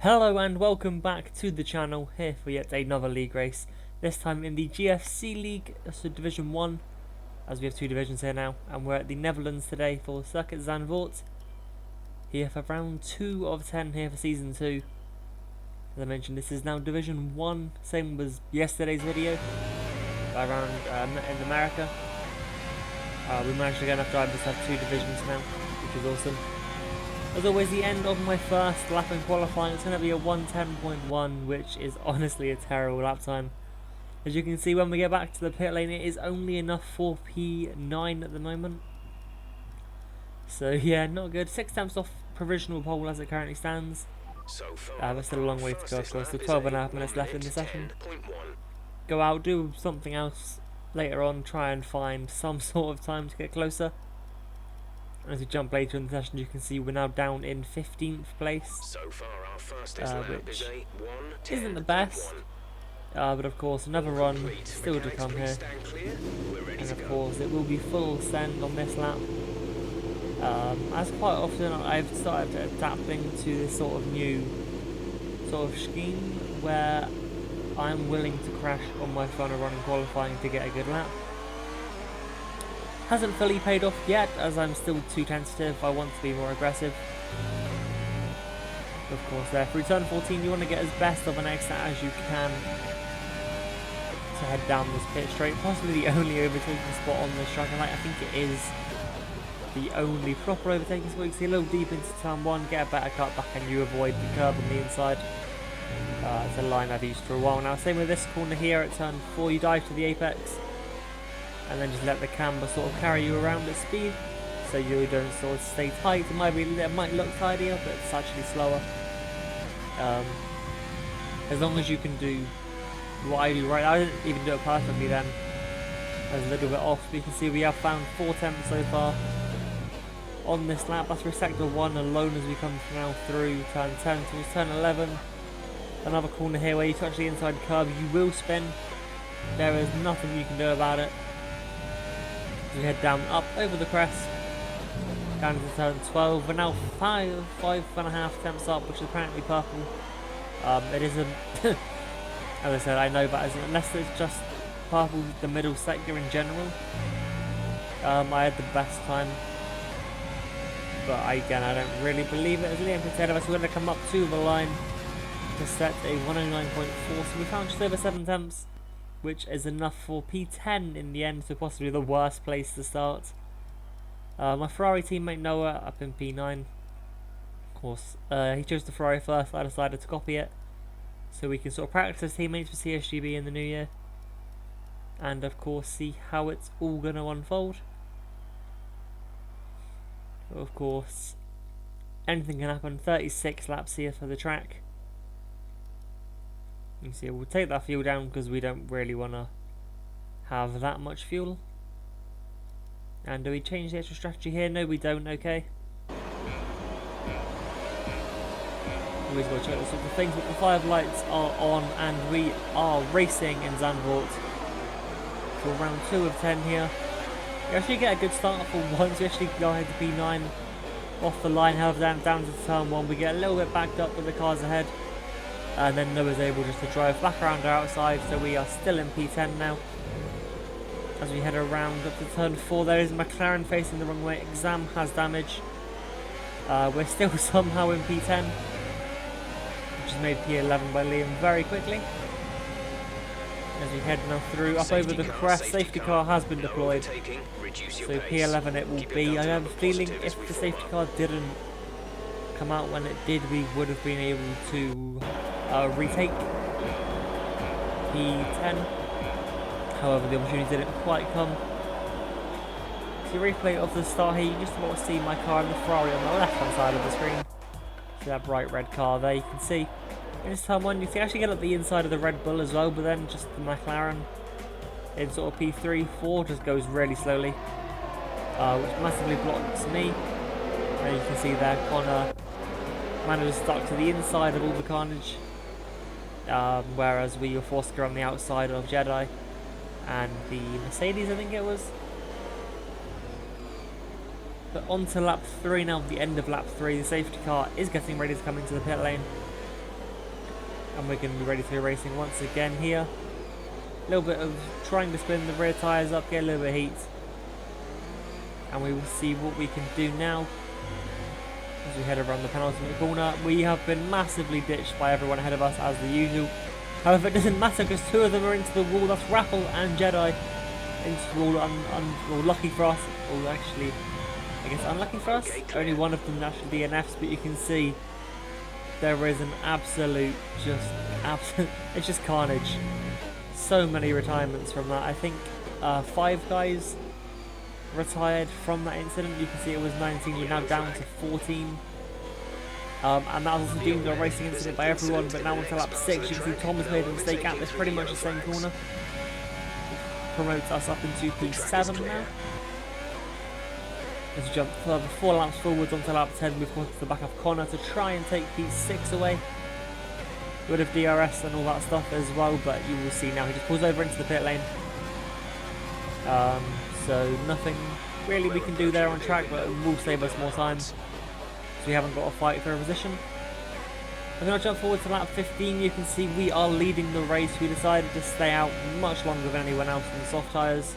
Hello and welcome back to the channel, here for yet another league race, this time in the GFC League, so Division 1, as we have two divisions here now, and we're at the Netherlands today for Circuit Zandvoort, here for round 2 of 10 here for Season 2. As I mentioned, this is now Division 1, same as yesterday's video, around in America. We managed to get enough drivers to have two divisions now, which is awesome. As always, the end of my first lap in qualifying, it's going to be a 1:10.1, which is honestly a terrible lap time. As you can see, when we get back to the pit lane, it is only enough for P9 at the moment. So yeah, not good. 6 tenths off provisional pole as it currently stands. But still a long way to go, of course. Still 12.5 minutes left in the session. Go out, do something else later on, try and find some sort of time to get closer. As we jump later in the session, you can see we're now down in 15th place, so far our fastest which isn't the best, but of course another run still to come here, and of course it will be full send on this lap. As quite often I've started adapting to this sort of new scheme where I'm willing to crash on my final run in qualifying to get a good lap. Hasn't fully paid off yet, as I'm still too tentative. I want to be more aggressive. Of course, there through turn 14, you want to get as best of an exit as you can to head down this pit straight. Possibly the only overtaking spot on this track, and I think it is the only proper overtaking spot. You can see a little deep into turn 1, get a better cut back, and you avoid the curb on the inside. It's a line I've used for a while now. Same with this corner here at turn 4, you dive to the apex, and then just let the camber sort of carry you around at speed, so you don't sort of stay tight. It might look tidier, but it's actually slower. As long as you can do what I do right, I didn't even do it perfectly then. I was a little bit off, but you can see we have found 4 tenths so far on this lap. That's through sector 1 alone as we come now through turn 10 towards turn 11. Another corner here where you touch the inside curb, you will spin. There is nothing you can do about it. We head down up over the crest, down to turn 12. We're now 5.5 tenths up, which is apparently purple. It isn't. As I said, I know that isn't, unless it's just purple, the middle sector in general. I had the best time, but again, I don't really believe it. As Liam said, we're going to come up to the line to set a 109.4, so we found just over 7 tenths. Which is enough for P10 in the end, so possibly the worst place to start. My Ferrari teammate Noah up in P9. Of course, he chose the Ferrari first, I decided to copy it, so we can sort of practice as teammates for CSGB in the new year. And of course see how it's all going to unfold. Of course, anything can happen. 36 laps here for the track. You can see we'll take that fuel down because we don't really want to have that much fuel. And do we change the extra strategy here? No, we don't. Okay. Always got to check the sort of things, but the 5 lights are on and we are racing in Zandvoort for round 2 of 10 here. You actually get a good start for once. You actually go ahead to P9 off the line, however down to turn 1. We get a little bit backed up with the cars ahead. And then Noah's able just to drive back around our outside, so we are still in P10 now. As we head around up to turn 4, there is McLaren facing the wrong way. Exam has damage. We're still somehow in P10, which is made P11 by Liam very quickly. As we head now through, up over the crest, safety car has been deployed. So P11 it will be. I have a feeling if the safety car didn't come out when it did, we would have been able to retake P10. However, the opportunity didn't quite come. So replay of the start here, you just about to see my car and the Ferrari on the left hand side of the screen. See that bright red car there, you can see. In this turn 1, you can actually get up the inside of the Red Bull as well, but then just the McLaren in sort of P3, 4 just goes really slowly, which massively blocks me. And you can see there, Connor was stuck to the inside of all the carnage, whereas we were forced to go on the outside of Jedi and the Mercedes, I think it was. But on to lap 3 now, the end of lap 3. The safety car is getting ready to come into the pit lane. and we're going to be ready to go racing once again here. A little bit of trying to spin the rear tyres up, get a little bit of heat, and we will see what we can do now as we head around the penultimate corner. We have been massively ditched by everyone ahead of us as the usual. However, it doesn't matter because two of them are into the wall. That's Rappel and Jedi into the wall. Well, lucky for us, or actually I guess unlucky for us, only one of them actually DNFs, but you can see there is an absolute, it's just carnage. So many retirements from that. I think 5 guys retired from that incident. You can see it was 19, we're now down to 14. And that was deemed a racing incident by everyone, but now onto lap 6, you can see Tom has made a mistake at this pretty much the same corner. Promotes us up into P7 now. As we jump further 4 laps forwards onto lap 10, we've gone to the back of Connor to try and take P6 away. Would have DRS and all that stuff as well, but you will see now he just pulls over into the pit lane. So nothing really we can do there on track, but it will save us more time. So we haven't got a fight for a position. I'm going to jump forward to lap 15. You can see we are leading the race. We decided to stay out much longer than anyone else on the soft tyres.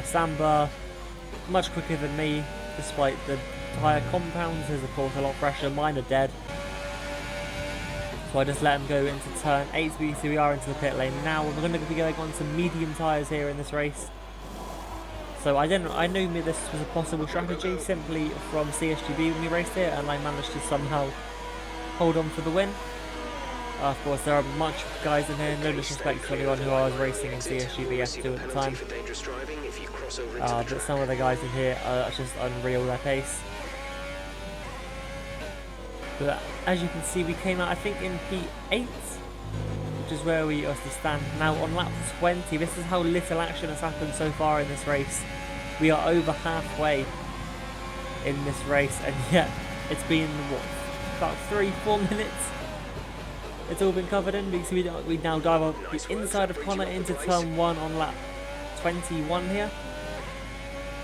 Samba much quicker than me, despite the tyre compounds. His of course a lot fresher. Mine are dead. So I just let him go into turn 8. So we are into the pit lane now. We're going to be going on some medium tyres here in this race. So I knew this was a possible strategy simply from CSGB when we raced here, and I managed to somehow hold on for the win. Of course, there are much guys in here, no disrespect to anyone who I was racing in CSGB S2 at the time. But some of the guys in here are just unreal, their pace. But as you can see, we came out, I think, in P8, which is where we used to stand. Now on lap 20, this is how little action has happened so far in this race. We are over halfway in this race, and yet it's been, what, about 3-4 minutes it's all been covered in, because we now dive up the inside of Connor into turn 1 on lap 21 here.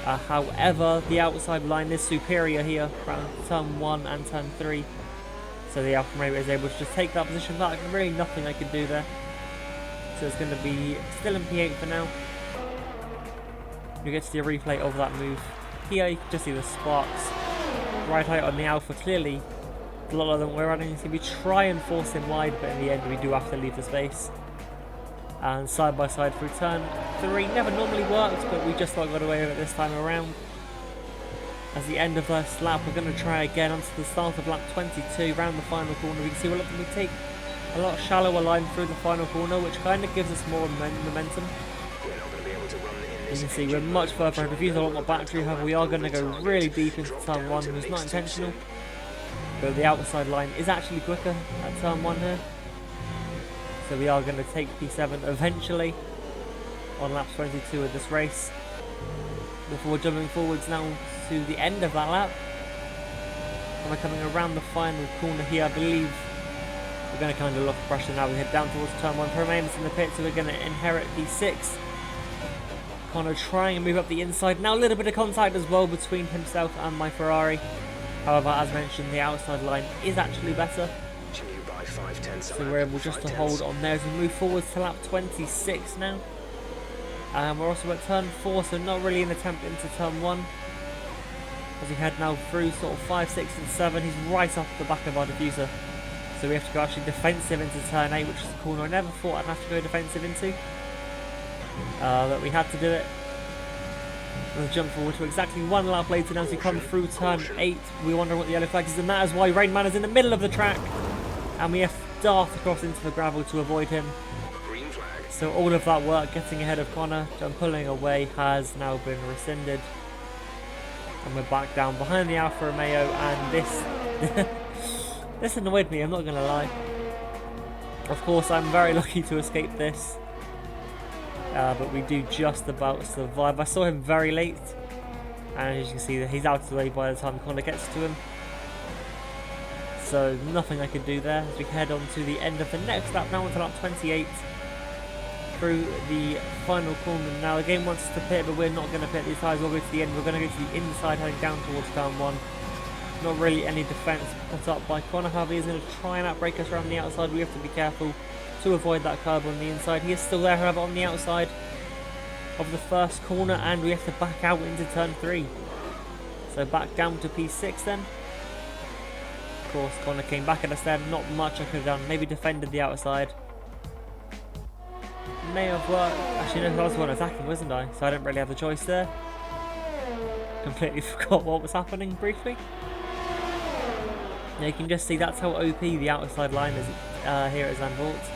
However, the outside line is superior here around turn 1 and turn 3. So the Alfa Romeo is able to just take that position back. Really nothing I can do there. So it's going to be still in P8 for now. You get to see a replay of that move. Here you can just see the sparks right out on the Alfa. Clearly, a lot of them we're running. So we try and force him wide, but in the end we do have to leave the space. And side by side through turn 3. Never normally works, but we just got away with it this time around. As the end of this lap, we're going to try again onto the start of lap 22, round the final corner. We can see we take a lot shallower line through the final corner, which kind of gives us more momentum. You can see we're much further ahead. We've used a lot more battery, however we are going to go really deep into turn 1. It was not intentional, but the outside line is actually quicker at turn 1 here. So we are going to take P7 eventually on lap 22 of this race. Before jumping forwards now to the end of that lap, and we're coming around the final corner here. I believe we're going to kind of lock pressure now. We head down towards turn 1. Remains in the pit, so we're going to inherit P6. Connor trying to move up the inside. Now a little bit of contact as well between himself and my Ferrari. However, as mentioned, the outside line is actually better. So we're able just to hold on there as we move forwards to lap 26 now. And we're also at turn 4, so not really an attempt into turn 1. As we head now through sort of 5, 6 and 7, he's right off the back of our diffuser. So we have to go actually defensive into turn 8, which is a corner I never thought I'd have to go defensive into. But we had to do it. We'll jump forward to exactly 1 lap later now as we come through turn 8. We wonder what the yellow flag is, and that is why Rain Man is in the middle of the track. And we have to dart across into the gravel to avoid him. So all of that work getting ahead of Connor and pulling away has now been rescinded. And we're back down behind the Alfa Romeo, and this annoyed me, I'm not going to lie. Of course, I'm very lucky to escape this. But we do just about survive. I saw him very late, and as you can see, he's out of the way by the time Connor gets to him. So nothing I can do there as we head on to the end of the next lap now onto lap 28. Through the final corner. Now the game wants us to pit, but we're not going to pit these tyres all the way to the end. We're going to go to the inside, heading down towards turn 1. Not really any defence put up by Connor. However, he's going to try and outbrake us around the outside. We have to be careful to avoid that curb on the inside. He is still there, however, on the outside of the first corner, and we have to back out into turn 3. So back down to P6 then. Of course, Connor came back at us there. Not much I could have done. Maybe defended the outside. May have worked. Actually, no, I was the one attacking, wasn't I? So I didn't really have the choice there. Completely forgot what was happening briefly. Yeah, you can just see that's how OP the outside line is here at Zandvoort.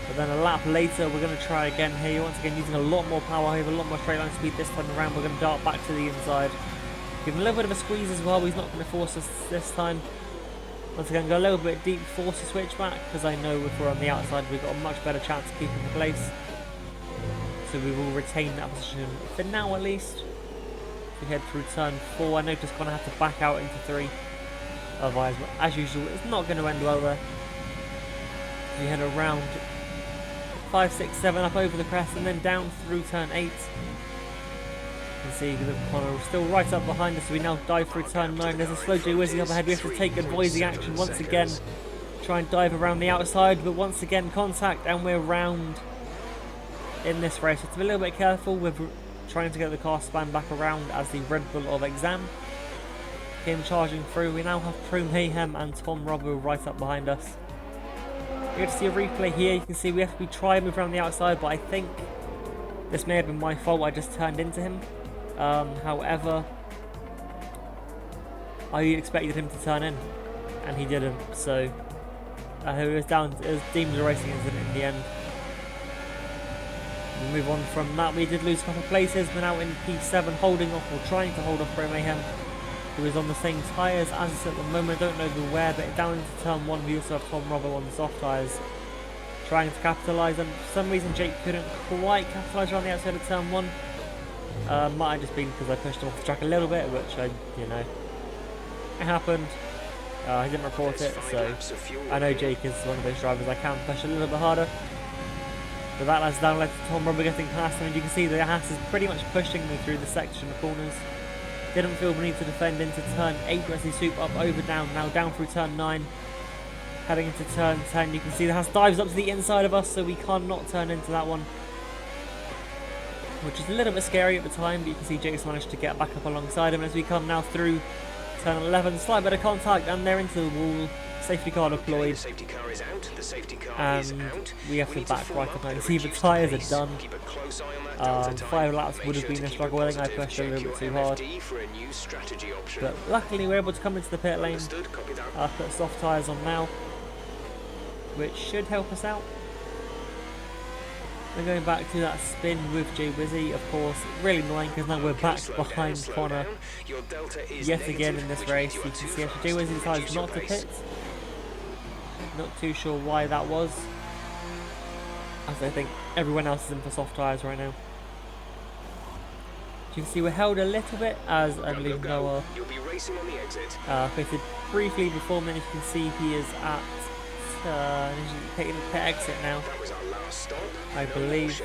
But then a lap later, we're going to try again here. Once again, using a lot more power, we have a lot more straight line speed this time around. We're going to dart back to the inside. Give him a little bit of a squeeze as well. He's not going to force us this time. Once again, go a little bit deep, force a switch back, because I know if we're on the outside, we've got a much better chance of keeping the place. So we will retain that position for now, at least. We head through turn 4. I noticed Connor have to back out into 3. Otherwise, as usual, it's not going to end well there. We head around 5, 6, 7 up over the crest and then down through turn 8. You can see that Connor is still right up behind us, so we now dive through turn 9. There's a slow J whizzing up ahead. We have to take advising action once again. Try and dive around the outside, but once again contact, and we're round in this race. So to be a little bit careful with trying to get the car span back around as the Red Bull of Exam came charging through. We now have Pro Mayhem and Tom Robbo right up behind us. You get to see a replay here. You can see we have to try and move around the outside, but I think this may have been my fault. I just turned into him. However, I expected him to turn in, and he didn't. So it was down. It was deemed a racing incident in the end. We move on from that. We did lose a couple of places. We're now in P7, holding off or trying to hold off Pro Mayhem, who is on the same tyres as us at the moment. I don't know the where, but down into turn 1 we also have Tom Robbo on the soft tyres trying to capitalise, and for some reason Jake couldn't quite capitalise around the outside of turn 1. Might have just been because I pushed him off the track a little bit, which it happened. He didn't report it, so I know Jake is one of those drivers I can push a little bit harder. But that has down led to Tom Robbo getting past him, and you can see the Haas is pretty much pushing me through the section of corners. Didn't feel the need to defend into turn 8 as he swoop up over down, now down through turn 9. Heading into turn 10, you can see the Haas dives up to the inside of us, so we cannot turn into that one. Which is a little bit scary at the time, but you can see Jake's managed to get back up alongside him as we come now through turn 11. Slight bit of contact and they're into the wall. Safety car deployed. And we have to back right up now. You see the tyres are done. 5 laps would have been a struggle. I think I pushed a little bit too hard. But luckily we're able to come into the pit lane. Put soft tyres on now, which should help us out. We're going back to that spin with Jay Wizzy, of course. Really annoying because now we're back behind Connor yet again in this race. You can see actually Jay Wizzy decides not to pit. Not too sure why that was, as I think everyone else is in for soft tyres right now. You can see we're held a little bit as I believe Noah pitted briefly before me. You can see he is at he's taking the pit exit now. I believe.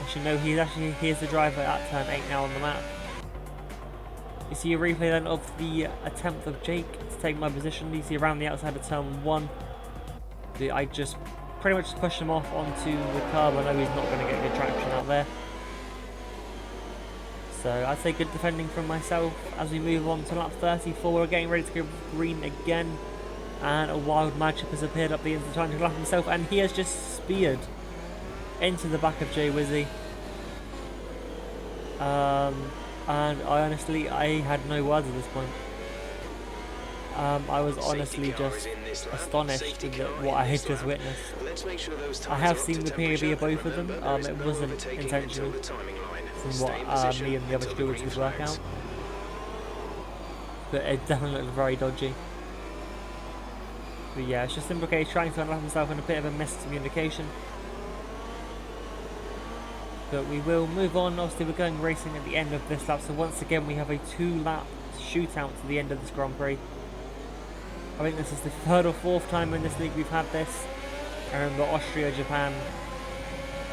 Actually no, he's the driver at turn 8 now on the map. You see a replay then of the attempt of Jake to take my position. You see around the outside of turn 1. I just pretty much pushed him off onto the curb. I know he's not going to get good traction out there. So I'd say good defending from myself. As we move on to lap 34, we're getting ready to go green again. And a wild matchup has appeared up the inside trying to lap himself. And he has just speared into the back of Jay Wizzy. And I had no words at this point. I was honestly just astonished at what I had just witnessed. I have seen the POV of both of them. It wasn't intentional from what me and the other stewards could work out. But it definitely looked very dodgy. But yeah, it's just Imbricate trying to unlock himself in a bit of a miscommunication. But we will move on. Obviously we're going racing at the end of this lap, so once again we have a 2-lap shootout to the end of this Grand Prix. I think this is the 3rd or 4th time in this league we've had this. I remember Austria, Japan,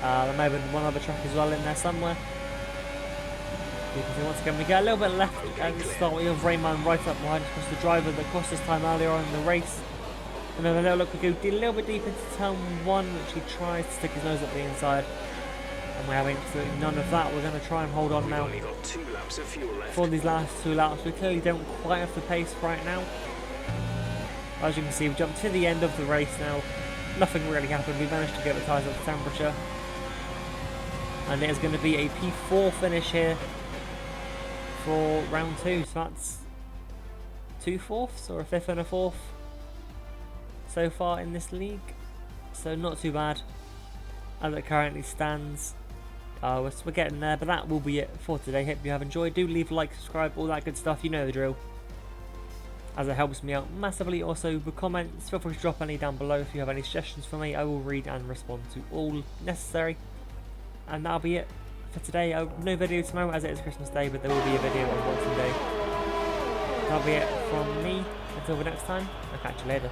there may have been one other track as well in there somewhere. you can see once again we get a little bit left at the start. We have Rayman right up behind us, the driver that cost us time earlier on in the race. And then a little look, we go a little bit deep into turn 1, which he tries to stick his nose up the inside. And we're having absolutely none of that. We're going to try and hold on now for these last 2 laps. We clearly don't quite have the pace right now. As you can see, we jumped to the end of the race now. Nothing really happened. We managed to get the tyres up to temperature. And it is going to be a P4 finish here for round 2. So that's 2 fourths or a 5th and a 4th so far in this league. So not too bad as it currently stands. We're getting there, but that will be it for today. Hope you have enjoyed. Do leave a like, subscribe, all that good stuff. You know the drill, as it helps me out massively. Also, with comments, feel free to drop any down below if you have any suggestions for me. I will read and respond to all necessary. And that'll be it for today. No video tomorrow as it is Christmas Day, but there will be a video on Boxing Day. That'll be it from me. Until the next time, I'll catch you later.